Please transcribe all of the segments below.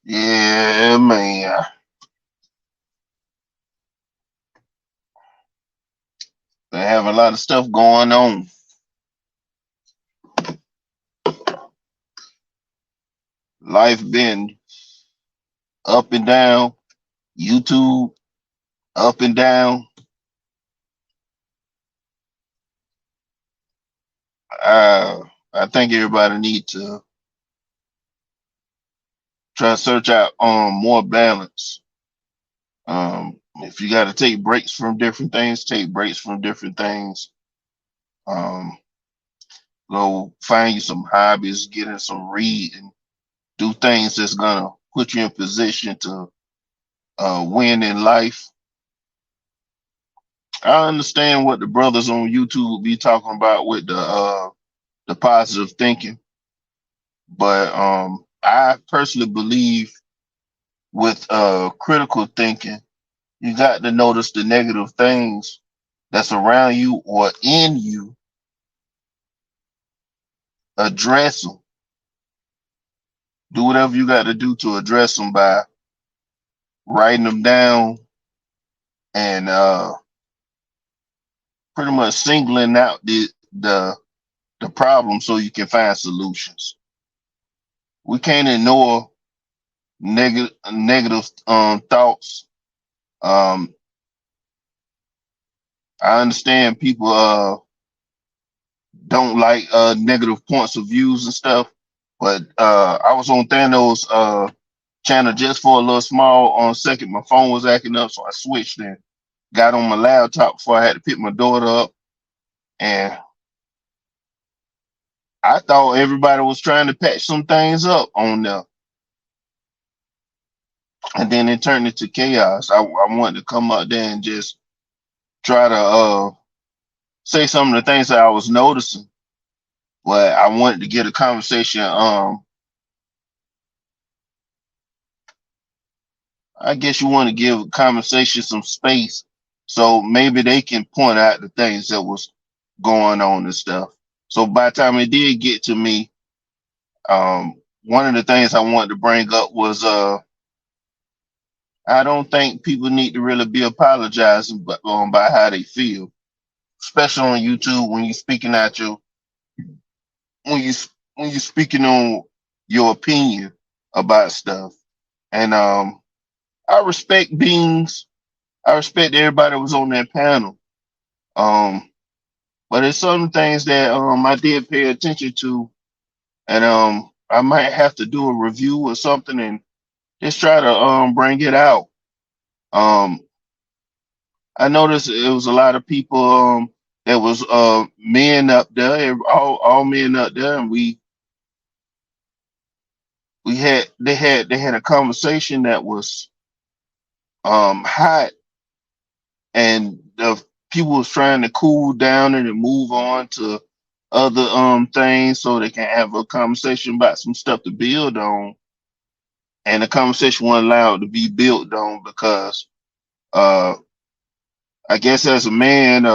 Yeah, man. They have a lot of stuff going on. Life been up and down. YouTube up and down. Uh, I think everybody need to try to search out more balance. If you got to take breaks from different things, take breaks from different things. Um, Go find you some hobbies, get in some reading, do things that's gonna put you in position to win in life. I understand what the brothers on YouTube be talking about with the positive thinking, but I personally believe with critical thinking, you got to notice the negative things that's around you or in you, address them, do whatever you got to do to address them by writing them down and pretty much singling out the problem so you can find solutions. We can't ignore negative thoughts. Um, I understand people don't like negative points of views and stuff, but I was on Thanos channel just for a little small on second. My phone was acting up, so I switched and got on my laptop before I had to pick my daughter up. And I thought everybody was trying to patch some things up on there, and then it turned into chaos. I wanted to come up there and just try to say some of the things that I was noticing, but I wanted to get a conversation. I guess you want to give a conversation some space, so maybe they can point out the things that was going on and stuff. So by the time it did get to me, one of the things I wanted to bring up was I don't think people need to really be apologizing by how they feel, especially on YouTube when you're speaking out your when you when you're speaking on your opinion about stuff. And I respect beings. I respect everybody that was on that panel. Um, but there's some things that I did pay attention to, and I might have to do a review or something and just try to bring it out. Um, I noticed it was a lot of people that was men up there, all men up there, and we had they had a conversation that was hot, and the people was trying to cool down and then move on to other things so they can have a conversation about some stuff to build on, and the conversation wasn't allowed to be built on because uh I guess as a man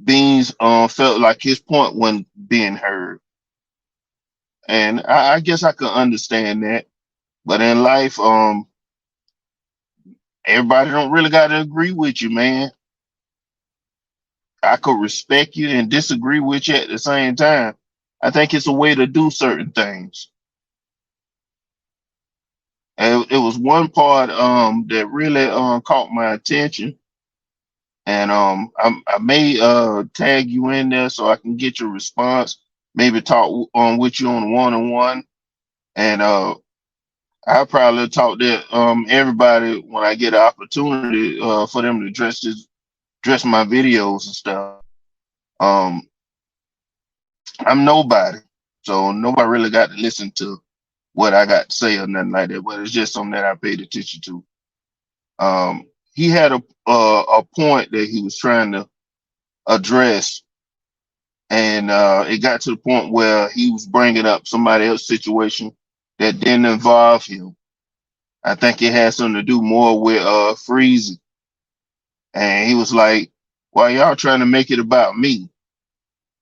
Beans felt like his point wasn't being heard, and I guess I could understand that. But in life, everybody don't really got to agree with you, man. I could respect you and disagree with you at the same time. I think it's a way to do certain things. And it was one part that really caught my attention, and I may tag you in there so I can get your response. Maybe talk with you on one on one, and I probably talk to everybody when I get an opportunity for them to dress my videos and stuff. Um, I'm nobody, so nobody really got to listen to what I got to say or nothing like that. But it's just something that I paid attention to. He had a point that he was trying to address, and it got to the point where he was bringing up somebody else's situation that didn't involve him. I think it had something to do more with freezing, and he was like, "Why y'all trying to make it about me?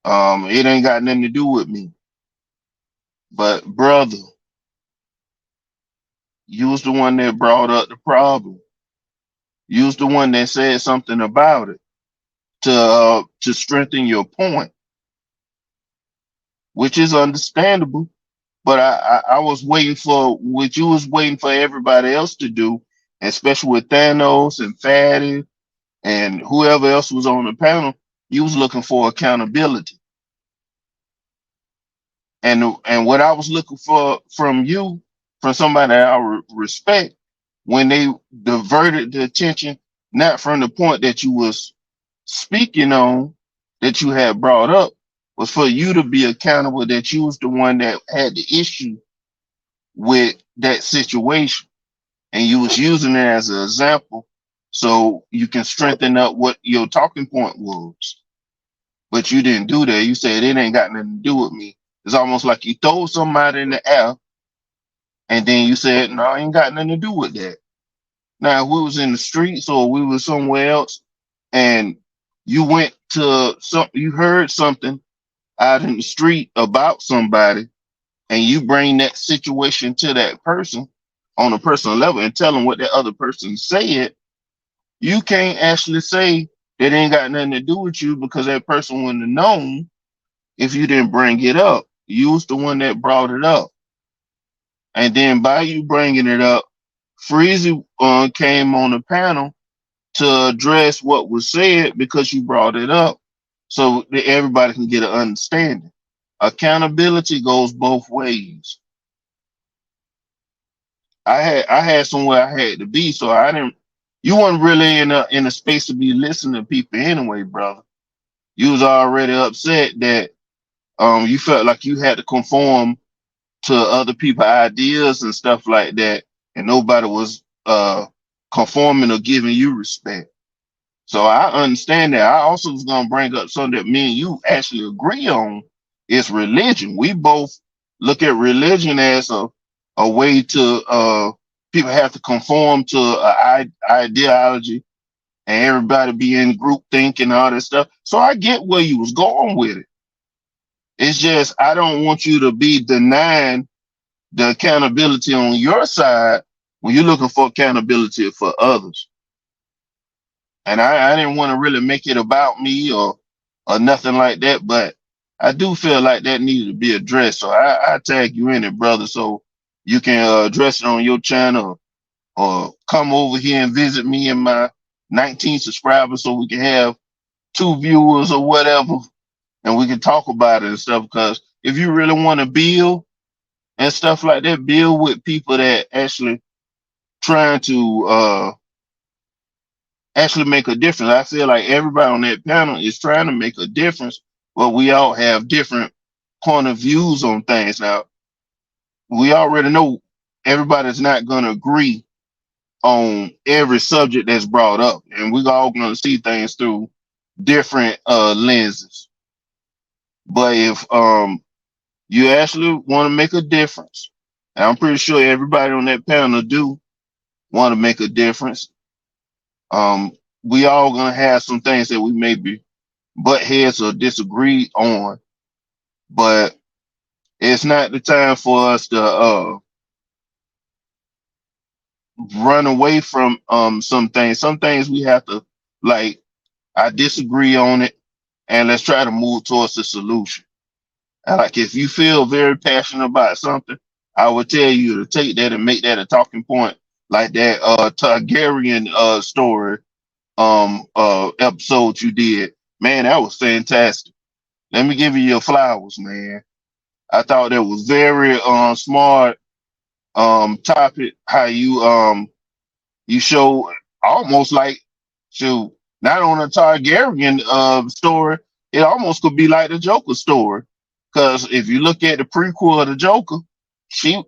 It ain't got nothing to do with me." But brother, You was the one that brought up the problem. You was the one that said something about it to strengthen your point, which is understandable. But I was waiting for what you was waiting for everybody else to do, especially with Thanos and Fatty and whoever else was on the panel. You was looking for accountability, and what I was looking for from you, from somebody I respect, when they diverted the attention not from the point that you was speaking on, that you had brought up, was for you to be accountable, that you was the one that had the issue with that situation, and you was using it as an example so you can strengthen up what your talking point was. But you didn't do that. You said it ain't got nothing to do with me. It's almost like you throw somebody in the air and then you said, no, I ain't got nothing to do with that. Now, if we was in the streets or we was somewhere else and you went to you heard something out in the street about somebody, and you bring that situation to that person on a personal level and tell them what that other person said, you can't actually say that ain't got nothing to do with you, because that person wouldn't have known if you didn't bring it up. You was the one that brought it up. And then by you bringing it up, Freezy came on the panel to address what was said because you brought it up so that everybody can get an understanding. Accountability goes both ways. I had somewhere I had to be, so I didn't. You weren't really in a space to be listening to people anyway, brother. You was already upset that you felt like you had to conform to other people's ideas and stuff like that, and nobody was conforming or giving you respect. So I understand that. I also was gonna bring up something that me and you actually agree on, is religion. We both look at religion as a way to people have to conform to a ideology, and everybody be in group think and all that stuff. So I get where you was going with it. It's just I don't want you to be denying the accountability on your side when you're looking for accountability for others. And I didn't want to really make it about me or nothing like that, but I do feel like that needed to be addressed. So I tag you in it, brother, so you can address it on your channel, or come over here and visit me and my 19 subscribers so we can have two viewers or whatever, and we can talk about it and stuff. Because if you really want to build and stuff like that, build with people that actually trying to actually make a difference. I feel like everybody on that panel is trying to make a difference, but we all have different point of views on things. Now, we already know everybody's not going to agree on every subject that's brought up, and we're all going to see things through different lenses. But if you actually want to make a difference, and I'm pretty sure everybody on that panel do want to make a difference, um, we all gonna have some things that we maybe butt heads or disagree on, but it's not the time for us to run away from some things. Some things we have to, like, I disagree on it, and let's try to move towards the solution. And like, if you feel very passionate about something, I would tell you to take that and make that a talking point, like that Targaryen story episode you did. Man, that was fantastic. Let me give you your flowers, man. I thought that was very smart topic. How you show almost like, to not on a Targaryen story, it almost could be like the Joker story. Because if you look at the prequel of the Joker, he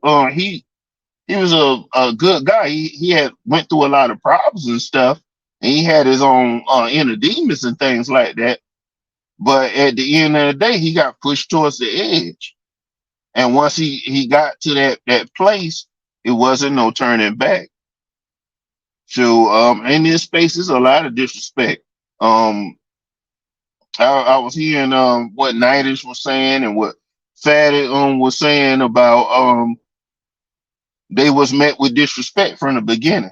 was a good guy. He had went through a lot of problems and stuff, and he had his own inner demons and things like that. But at the end of the day, he got pushed towards the edge. And once he got to that place, it wasn't no turning back. So in this space, there's a lot of disrespect. Um, I was hearing what Nightish was saying and what Fatty was saying about they was met with disrespect from the beginning.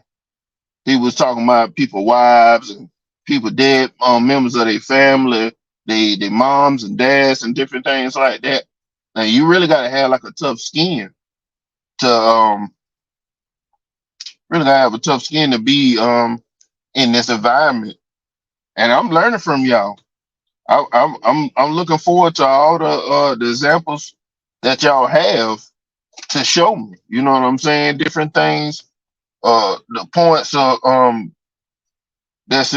He was talking about people wives and people dead members of their family, they moms and dads and different things like that. Now you really gotta have like a tough skin to really gotta have a tough skin to be in this environment. And I'm learning from y'all. I'm looking forward to all the examples that y'all have to show me. You know what I'm saying? Different things, the points that's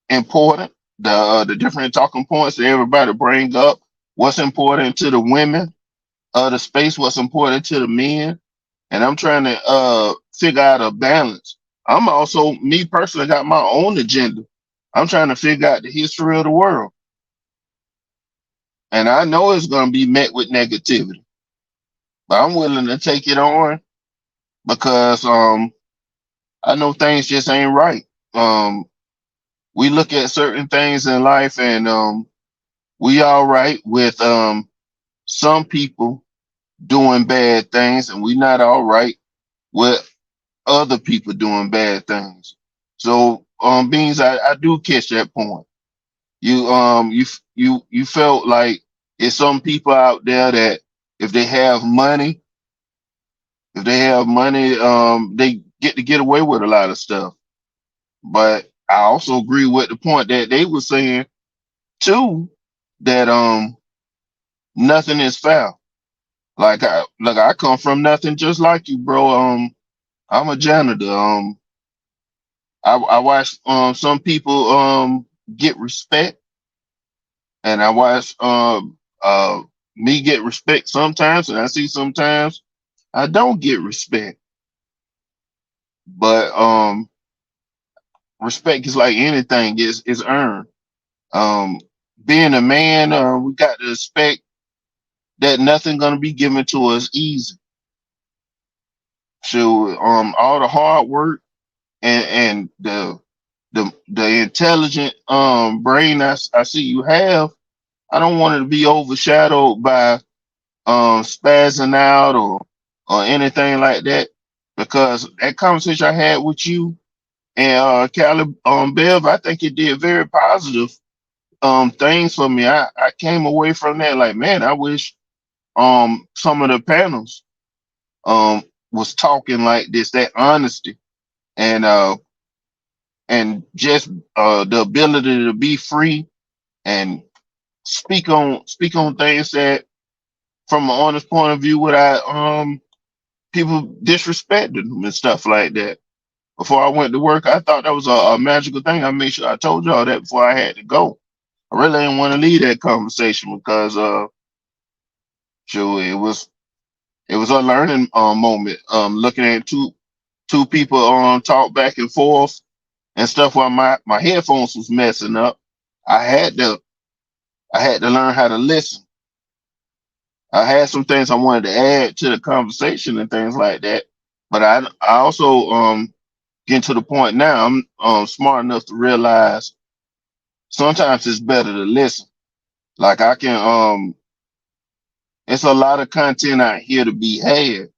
important, the different talking points that everybody bring up. What's important to the women of the space? What's important to the men? And I'm trying to figure out a balance. I'm also, me personally, got my own agenda. I'm trying to figure out the history of the world, and I know it's going to be met with negativity, but I'm willing to take it on because I know things just ain't right. Um, we look at certain things in life, and we all right with some people doing bad things, and we not all right with other people doing bad things. So, Beans, I do catch that point. You felt like it's some people out there that if they have money, they get away with a lot of stuff. But I also agree with the point that they were saying too, that nothing is foul. I come from nothing just like you, bro. I'm a janitor. I watch some people get respect, and I watch me get respect sometimes, and I see sometimes I don't get respect. But respect is like anything, is earned. Um, Being a man, we got to expect that nothing gonna be given to us easy. So all the hard work and the intelligent brain I see you have, I don't want it to be overshadowed by spazzing out or anything like that. Because that conversation I had with you and Caleb Bev, I think it did very positive things for me. I came away from that like, man, I wish some of the panels um was talking like this, that honesty and just the ability to be free and speak on things that from an honest point of view without people disrespecting them and stuff like that. Before I went to work, I thought that was a magical thing. I made sure I told y'all that before I had to go. I really didn't want to leave that conversation because sure, it was a learning moment. Looking at two people talk back and forth and stuff while my headphones was messing up. I had to I had to learn how to listen. I had some things I wanted to add to the conversation and things like that, but I also getting to the point now. I'm smart enough to realize sometimes it's better to listen. Like I can it's a lot of content out here to be had.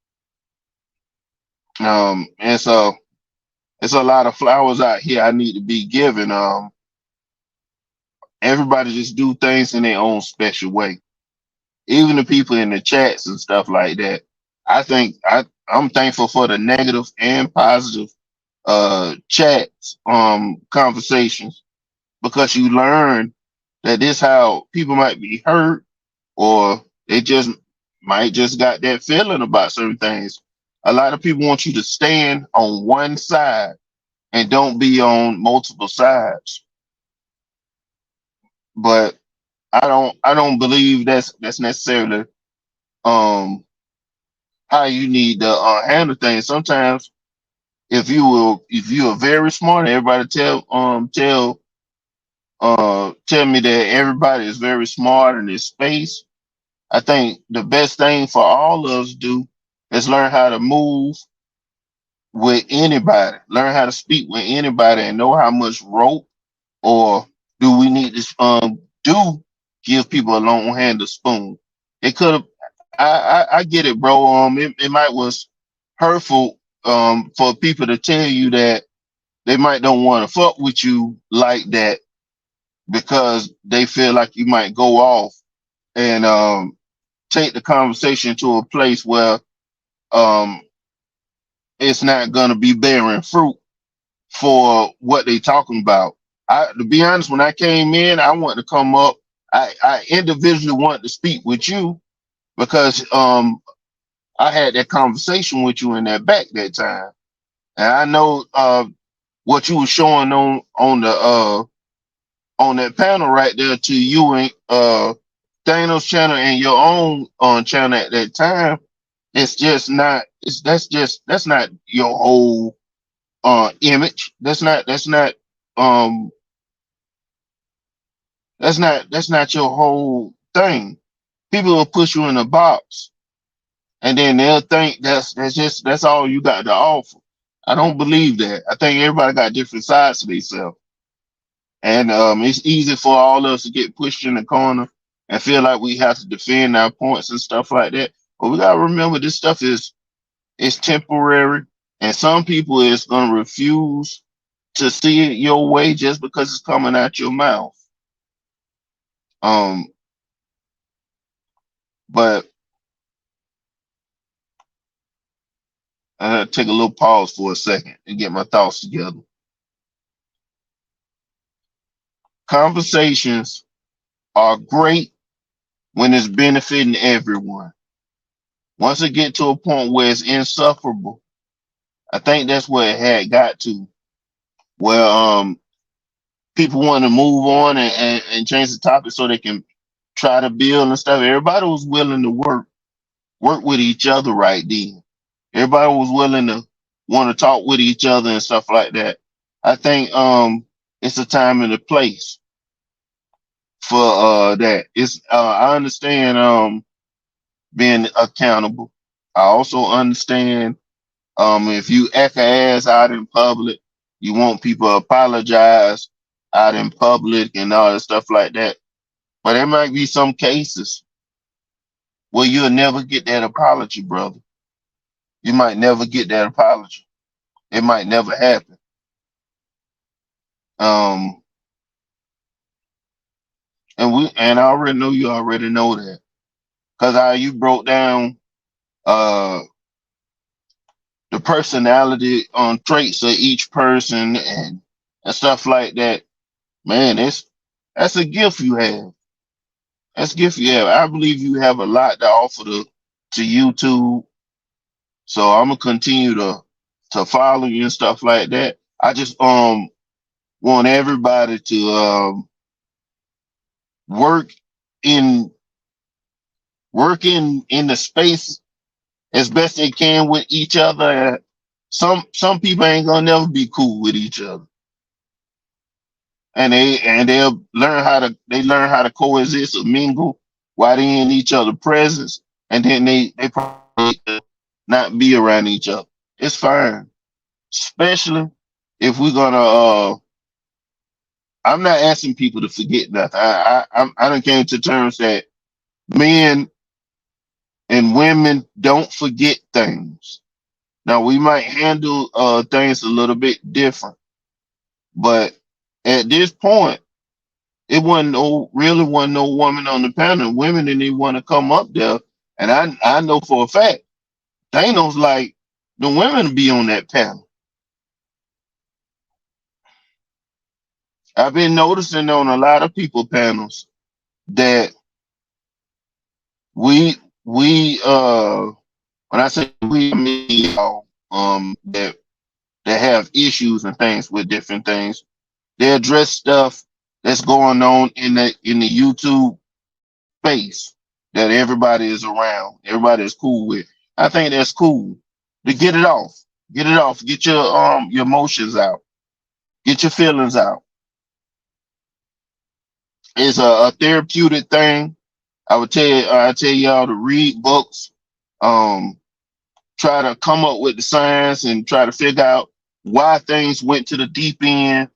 And so it's a lot of flowers out here I need to be given. Everybody just do things in their own special way. Even the people in the chats and stuff like that. I think I'm thankful for the negative and positive chats, conversations, because you learn that this how people might be hurt, or they just might just got that feeling about certain things. A lot of people want you to stand on one side and don't be on multiple sides. But I don't believe that's necessarily um how you need to handle things. Sometimes if you are very smart, everybody tell me that everybody is very smart in this space. I think the best thing for all of us to do is learn how to move with anybody, learn how to speak with anybody, and know how much rope or do we need to do give people a long handle spoon. It could have. I get it, bro. It might was hurtful for people to tell you that they might don't want to fuck with you like that because they feel like you might go off and take the conversation to a place where um, it's not going to be bearing fruit for what they talking about. To be honest, when I came in, I wanted to come up. I individually wanted to speak with you because I had that conversation with you in that back that time, and I know what you were showing on that panel right there to you and Thanos channel and your own on channel at that time. It's just not. That's not your whole image. Um that's not your whole thing. People will push you in a box and then they'll think that's all you got to offer. I don't believe that. I think everybody got different sides to themselves. And it's easy for all of us to get pushed in the corner and feel like we have to defend our points and stuff like that. But we gotta remember this stuff is temporary, and some people is gonna refuse to see it your way just because it's coming out your mouth. Um, but I take a little pause for a second and get my thoughts together. Conversations are great when it's benefiting everyone. Once it get to a point where it's insufferable, I think that's where it had got to, where people want to move on and change the topic so they can try to build and stuff. Everybody was willing to work with each other right then. Everybody was willing to want to talk with each other and stuff like that. I think it's a time and a place for that. It's I understand being accountable. I also understand if you act a ass out in public, you want people to apologize out in public and all that stuff like that. But there might be some cases where you'll never get that apology, brother. You might never get that apology. It might never happen. Um, and I already know you already know that because how you broke down uh the personality traits of each person and stuff like that. Man, that's a gift you have. That's a gift you have. I believe you have a lot to offer to YouTube. So I'm gonna continue to follow you and stuff like that. I just want everybody to work in in the space as best they can with each other. Some people ain't gonna never be cool with each other, and they'll learn how to coexist or mingle while they in each other's presence, and then they probably not be around each other. It's fine, especially if we're gonna. I'm not asking people to forget nothing. I done came to terms that men and women don't forget things. Now we might handle things a little bit different, but at this point, it really wasn't no woman on the panel. Women didn't even want to come up there, and I know for a fact Thanos like the women to be on that panel. I've been noticing on a lot of people panels that we we when I say we, I mean y'all that have issues and things with different things. They address stuff that's going on in the YouTube space that everybody is around, everybody is cool with. I think that's cool to get it off, get your emotions out, get your feelings out. It's a therapeutic thing. I tell y'all to read books, um, try to come up with the science and try to figure out why things went to the deep end.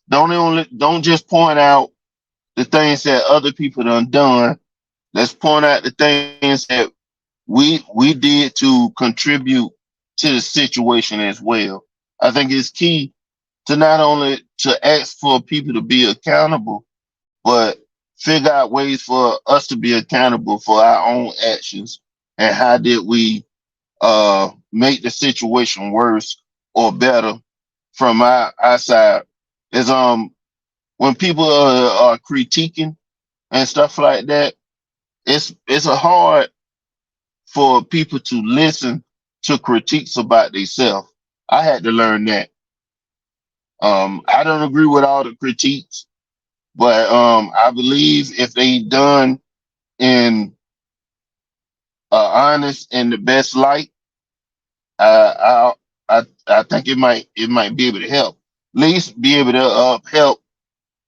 Don't just point out the things that other people done. Let's point out the things that we did to contribute to the situation as well. I think it's key to not only to ask for people to be accountable, but figure out ways for us to be accountable for our own actions and how did we make the situation worse or better from our side. Is when people are critiquing and stuff like that, it's a hard for people to listen to critiques about themselves. I had to learn that. I don't agree with all the critiques, but I believe if they done in honest and the best light, I think it might be able to help. At least be able to help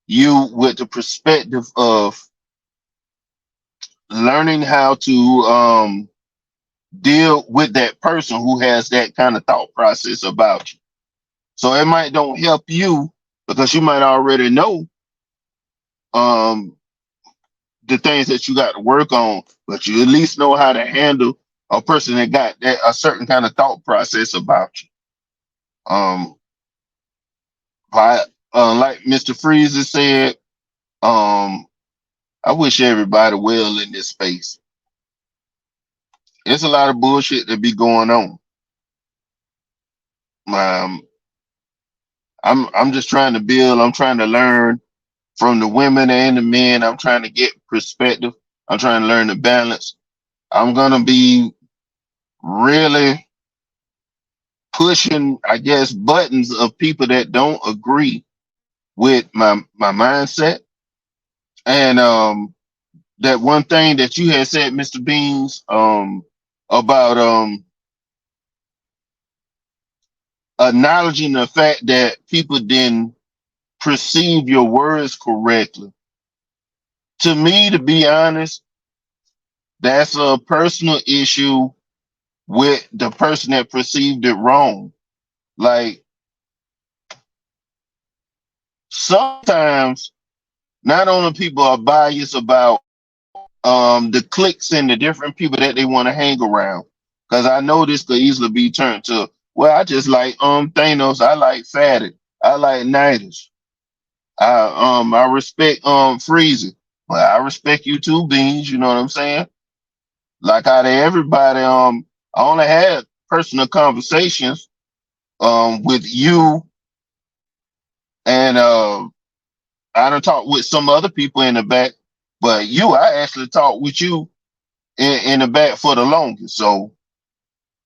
you with the perspective of learning how to deal with that person who has that kind of thought process about you. So it might don't help you because you might already know um, the things that you got to work on, but you at least know how to handle a person that got that a certain kind of thought process about you. Um, like Mr. Freezer said, um, I wish everybody well in this space. It's a lot of bullshit that be going on. Um, I'm just trying to build. I'm trying to learn from the women and the men. I'm trying to get perspective. I'm trying to learn the balance. I'm gonna be really pushing, I guess, buttons of people that don't agree with my mindset. And that one thing that you had said, Mr. Beans, about acknowledging the fact that people didn't perceive your words correctly. To me, to be honest, that's a personal issue with the person that perceived it wrong. Like sometimes not only people are biased about the cliques and the different people that they want to hang around. Because I know this could easily be turned to, well, I just like Thanos, I like Fatty, I like Nidus. I respect Freezy. Well, I respect you too, Beans, you know what I'm saying? Like out of everybody, I only had personal conversations with you and I don't talk with some other people in the back, but you, I actually talked with you in the back for the longest. So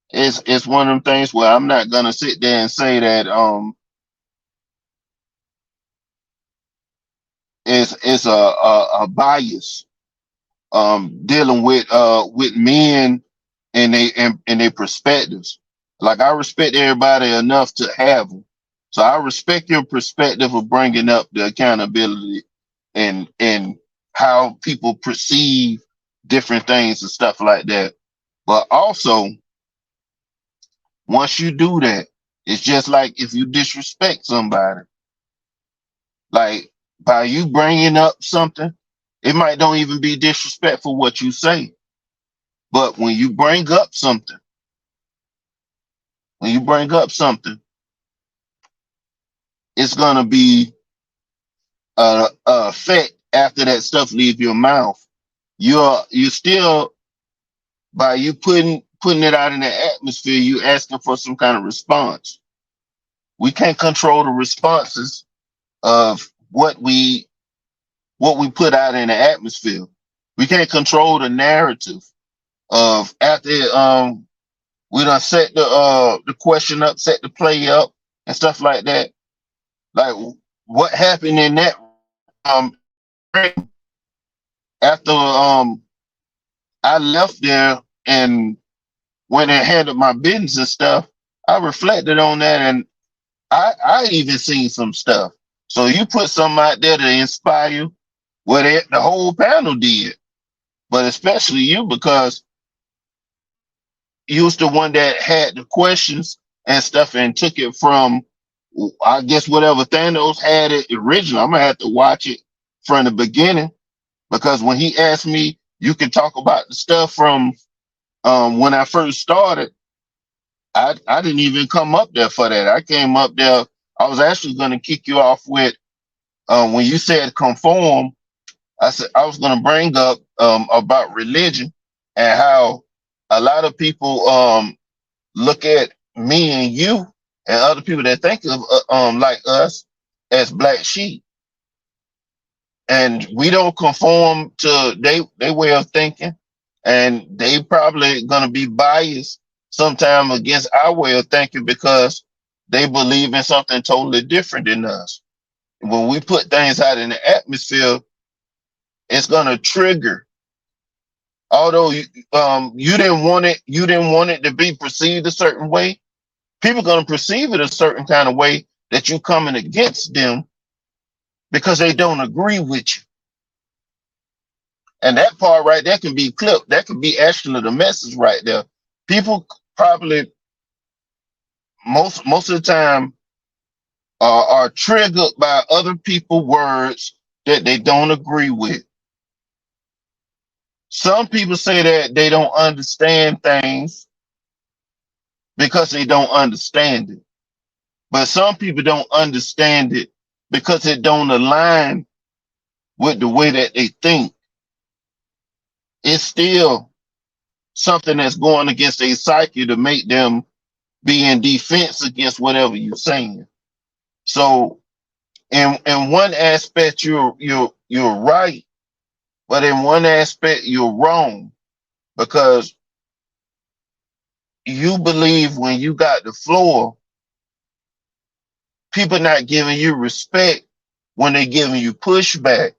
it's one of them things where I'm not gonna sit there and say that it's a bias dealing with men and they perspectives. Like I respect everybody enough to have them. So I respect your perspective of bringing up the accountability and how people perceive different things and stuff like that. But also, once you do that, it's just like if you disrespect somebody, like by you bringing up something, it might don't even be disrespectful what you say. But when you bring up something, it's gonna be a effect after that stuff leave your mouth. You still by you putting it out in the atmosphere, you asking for some kind of response. We can't control the responses of what we put out in the atmosphere. We can't control the narrative of after we done set the question up, set the play up, and stuff like that. Like what happened in that um after I left there and when I handled my business and stuff, I reflected on that and I even seen some stuff. So you put something out there to inspire, well, the whole panel did, but especially you because you was the one that had the questions and stuff and took it from, I guess, whatever Thanos had it originally. I'm gonna have to watch it from the beginning because when he asked me, you can talk about the stuff from when I first started. I didn't even come up there for that. I came up there. I was actually going to kick you off with when you said conform. I said I was going to bring up about religion and how a lot of people look at me and you and other people that think of like us as black sheep, and we don't conform to they way of thinking, and they probably going to be biased sometime against our way of thinking because they believe in something totally different than us. When we put things out in the atmosphere, it's going to trigger. Although you didn't want it to be perceived a certain way, people going to perceive it a certain kind of way that you coming against them because they don't agree with you. And that part right there can be clipped. That could be actually the message right there. People probably most of the time are triggered by other people's words that they don't agree with. Some people say that they don't understand things because they don't understand it. But some people don't understand it because it don't align with the way that they think. It's still something that's going against their psyche to make them be in defense against whatever you're saying. So in one aspect you're right, but in one aspect you're wrong because you believe when you got the floor, people not giving you respect when they giving you pushback.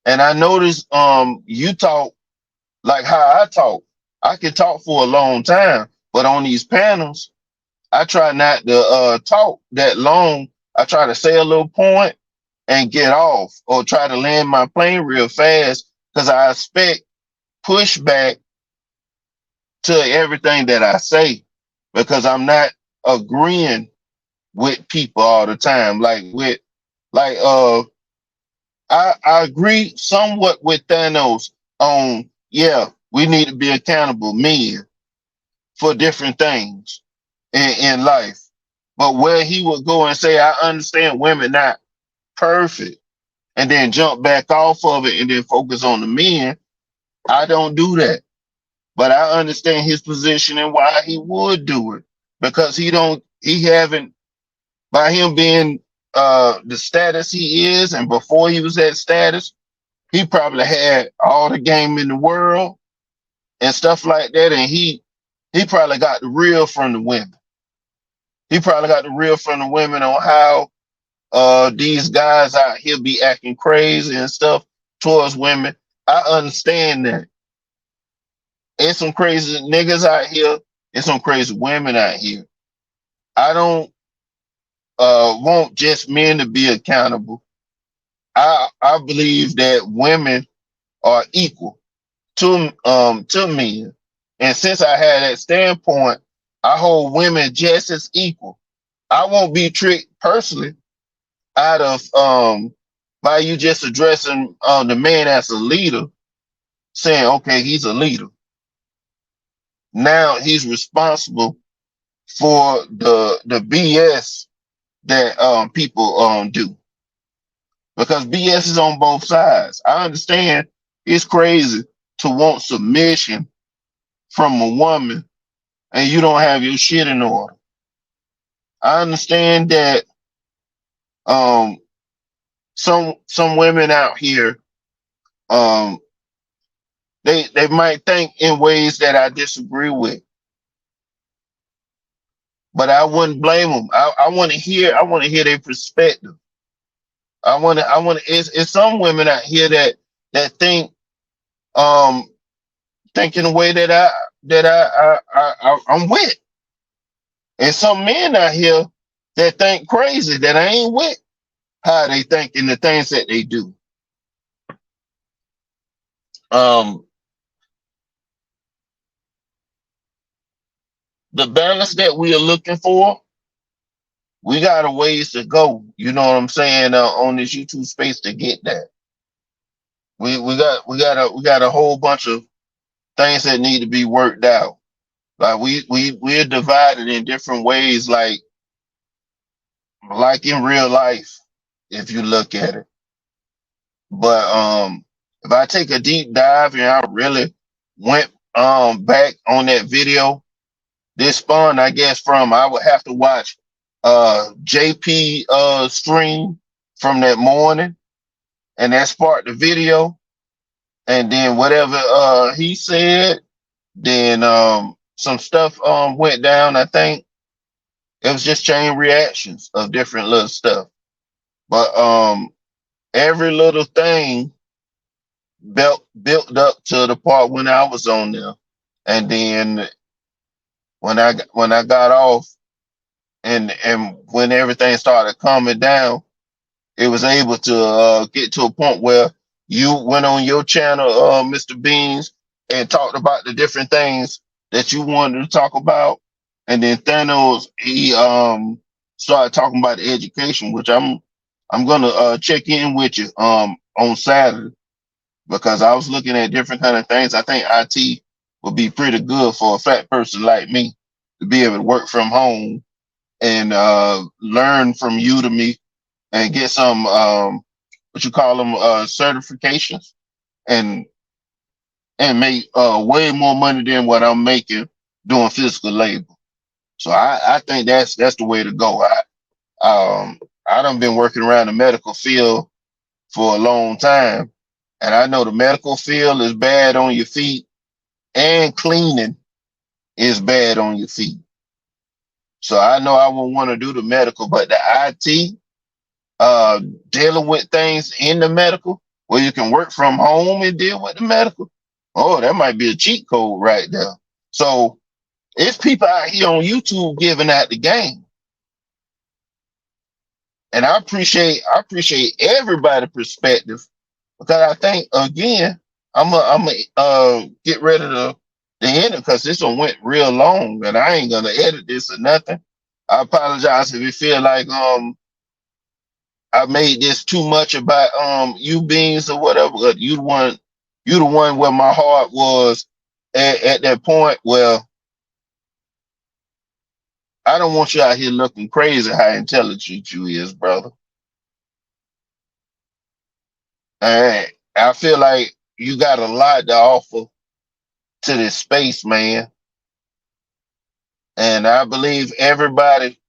And I noticed you talk like how I talk. I can talk for a long time, but on these panels, I try not to talk that long. I try to say a little point and get off, or try to land my plane real fast because I expect pushback to everything that I say because I'm not agreeing with people all the time. Like I agree somewhat with Thanos on, yeah, we need to be accountable men for different things in life. But where he would go and say, I understand women not perfect, and then jump back off of it and then focus on the men, I don't do that. But I understand his position and why he would do it. Because he haven't, by him being the status he is, and before he was that status, he probably had all the game in the world and stuff like that. And he probably got the real from the women. He probably got the real from the women on how these guys out here be acting crazy and stuff towards women. I understand that. There's some crazy niggas out here. There's some crazy women out here. I don't want just men to be accountable. I believe that women are equal to men. And since I had that standpoint, I hold women just as equal. I won't be tricked personally out of by you just addressing the man as a leader, saying, okay, he's a leader. Now he's responsible for the BS that people do. Because BS is on both sides. I understand it's crazy to want submission from a woman and you don't have your shit in order. I understand that some women out here they might think in ways that I disagree with, but I wouldn't blame them. I want to hear their perspective. It's some women out here that think think in a way I'm with, and some men out here that think crazy that I ain't with how they think and the things that they do. The balance that we are looking for, we got a ways to go. You know what I'm saying? On this YouTube space to get that. We got a whole bunch of things that need to be worked out Like we're divided in different ways, like in real life, if you look at it. But if I take a deep dive and I really went back on that video, this spun, I guess, from I would have to watch JP stream from that morning, and that sparked the video. And then whatever he said, then some stuff went down. I think it was just chain reactions of different little stuff. But every little thing built up to the part when I was on there. And then when I got off, and when everything started calming down, it was able to get to a point where you went on your channel, Mr. Beans, and talked about the different things that you wanted to talk about. And then Thanos, he started talking about the education, which I'm gonna check in with you on Saturday, because I was looking at different kind of things. I think IT would be pretty good for a fat person like me to be able to work from home and learn from Udemy and get some what you call them certifications, and make way more money than what I'm making doing physical labor. So I think that's the way to go. I done been working around the medical field for a long time, and I know the medical field is bad on your feet, and cleaning is bad on your feet. So I know I wouldn't want to do the medical, but the IT, uh, dealing with things in the medical where you can work from home and deal with the medical. Oh, that might be a cheat code right there. So it's people out here on YouTube giving out the game, and I appreciate everybody's perspective, because I think again I'm get ready to end it, because this one went real long and I ain't gonna edit this or nothing. I apologize if you feel like I made this too much about you beings or whatever. But you the one where my heart was at that point. Well, I don't want you out here looking crazy how intelligent you is, brother. And I feel like you got a lot to offer to this space, man. And I believe everybody,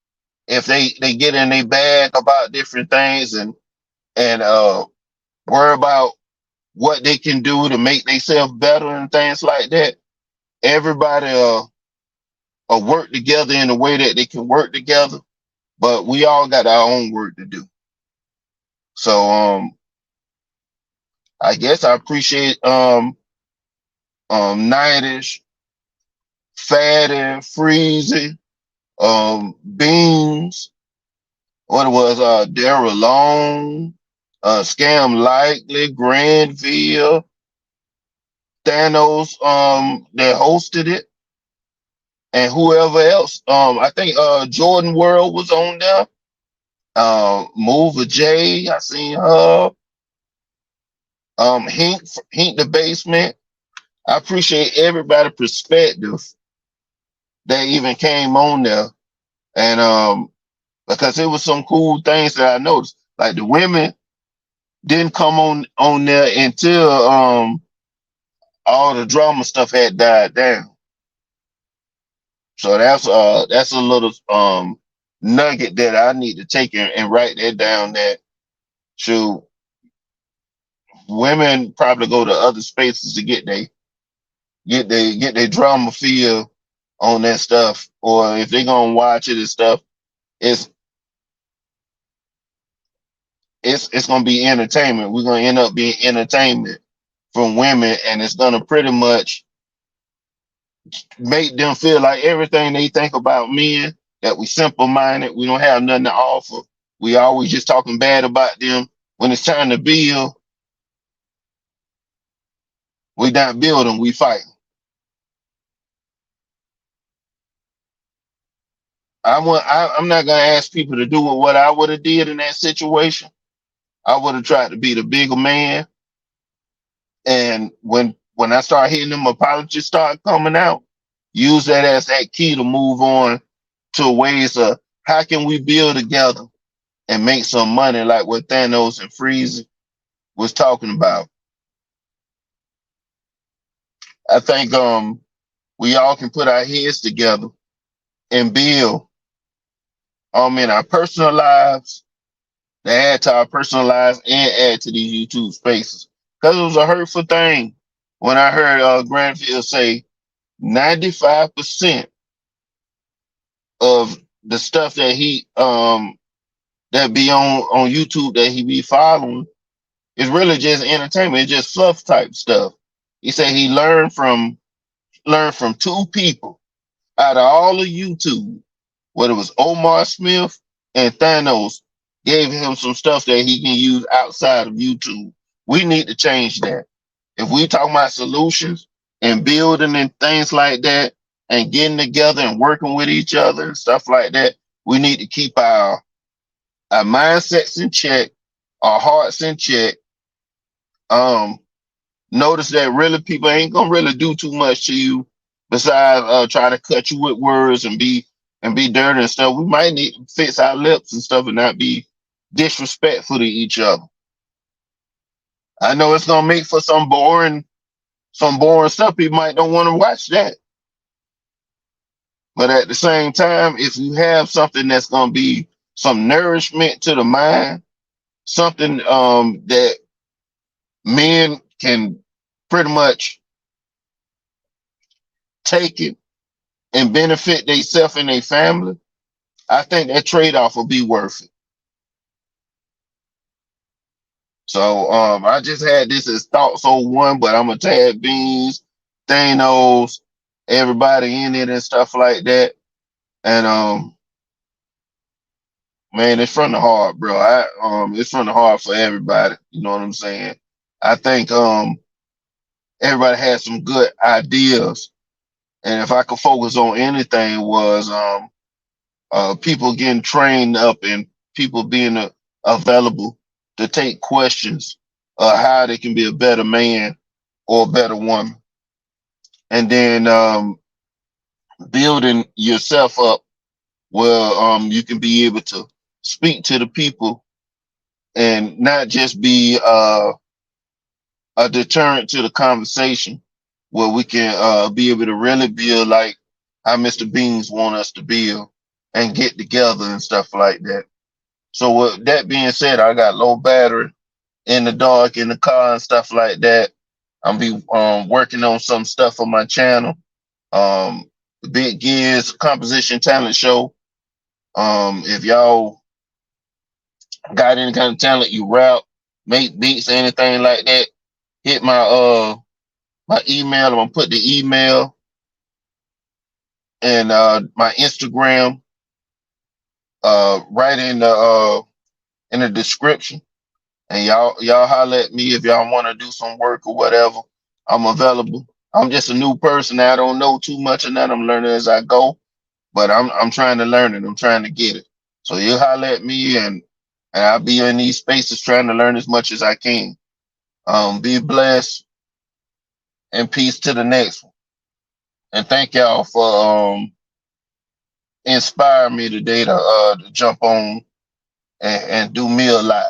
if they get in their bag about different things, and worry about what they can do to make themselves better and things like that, everybody work together in a way that they can work together. But we all got our own work to do. So I guess I appreciate Nightish, Fatty, Freezy, Beans, what it was, Daryl Long, Scam Likely, Granville, Thanos, that hosted it, and whoever else. I think Jordan World was on there. Mover J, I seen her. Hink the basement. I appreciate everybody's perspective that even came on there, and because it was some cool things that I noticed. Like the women didn't come on there until all the drama stuff had died down. So that's a little nugget that I need to take and write that down. That should women probably go to other spaces to get their drama feel on that stuff, or if they're gonna watch it and stuff, it's it's gonna be entertainment. We're gonna end up being entertainment from women, and it's gonna pretty much make them feel like everything they think about men, that we simple minded, we don't have nothing to offer. We always just talking bad about them. When it's time to build, we not building, we fight. I'm not gonna ask people to do what I would have did in that situation. I would have tried to be the bigger man. And when I start hitting them apologies start coming out, use that as that key to move on to ways of how can we build together and make some money like what Thanos and Freeze was talking about. I think we all can put our heads together and build in our personal lives, to add to our personal lives and add to these YouTube spaces. Because it was a hurtful thing when I heard Granfield say 95% of the stuff that he that be on YouTube that he be following is really just entertainment. It's just fluff type stuff. He said he learned from two people out of all of YouTube, whether it was Omar Smith and Thanos, gave him some stuff that he can use outside of YouTube. We need to change that. If we talk about solutions and building and things like that and getting together and working with each other and stuff like that, we need to keep our mindsets in check, our hearts in check. Um, Notice that really people ain't gonna really do too much to you besides try to cut you with words and be dirty and stuff. We might need to fix our lips and stuff and not be disrespectful to each other. I know it's gonna make for some boring stuff. People might don't want to watch that. But at the same time, if you have something that's gonna be some nourishment to the mind, something that men can pretty much take it and benefit themselves and their family, I think that trade-off will be worth it. So I just had this as thoughts on one, but I'm gonna tag Beans, Thanos, everybody in it and stuff like that. And man, it's from the heart, bro. It's from the heart for everybody. You know what I'm saying? I think everybody had some good ideas, and if I could focus on anything, was people getting trained up and people being available to take questions, how they can be a better man or a better woman, and then building yourself up where you can be able to speak to the people and not just be a deterrent to the conversation, where we can be able to really build like how Mr. Beans want us to build and get together and stuff like that. So with that being said, I got low battery in the dark in the car and stuff like that. I'm be working on some stuff on my channel. The Big Giz Composition Talent Show. If y'all got any kind of talent, you rap, make beats, anything like that, hit my email. I'm gonna put the email and my Instagram right in the description. And y'all holler at me if y'all want to do some work or whatever. I'm available. I'm just a new person. I don't know too much of that. I'm learning as I go, but I'm trying to learn it. I'm trying to get it. So you holler at me and I'll be in these spaces trying to learn as much as I can. Be blessed and peace to the next one. And thank y'all for inspiring me today to jump on and do me alive.